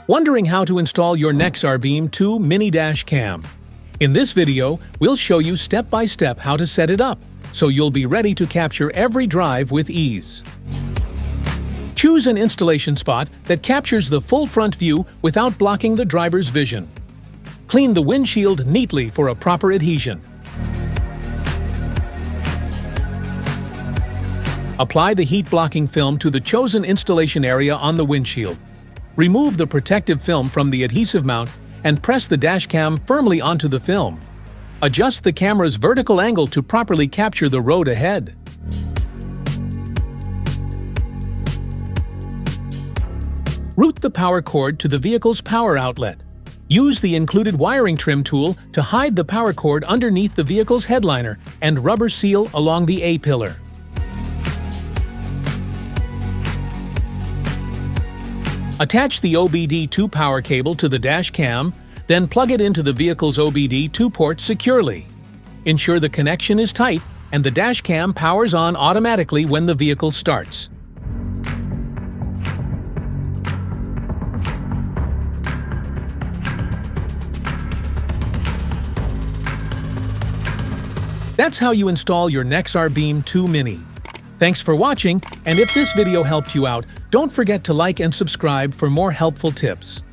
Wondering how to install your Nexar Beam 2 mini dash cam? In this video, we'll show you step by step how to set it up, so you'll be ready to capture every drive with ease. Choose an installation spot that captures the full front view without blocking the driver's vision. Clean the windshield neatly for a proper adhesion. Apply the heat-blocking film to the chosen installation area on the windshield. Remove the protective film from the adhesive mount and press the dash cam firmly onto the film. Adjust the camera's vertical angle to properly capture the road ahead. Route the power cord to the vehicle's power outlet. Use the included wiring trim tool to hide the power cord underneath the vehicle's headliner and rubber seal along the A-pillar. Attach the OBD-II power cable to the dash cam, then plug it into the vehicle's OBD-II port securely. Ensure the connection is tight and the dash cam powers on automatically when the vehicle starts. That's how you install your Nexar Beam 2 Mini. Thanks for watching, and if this video helped you out, don't forget to like and subscribe for more helpful tips.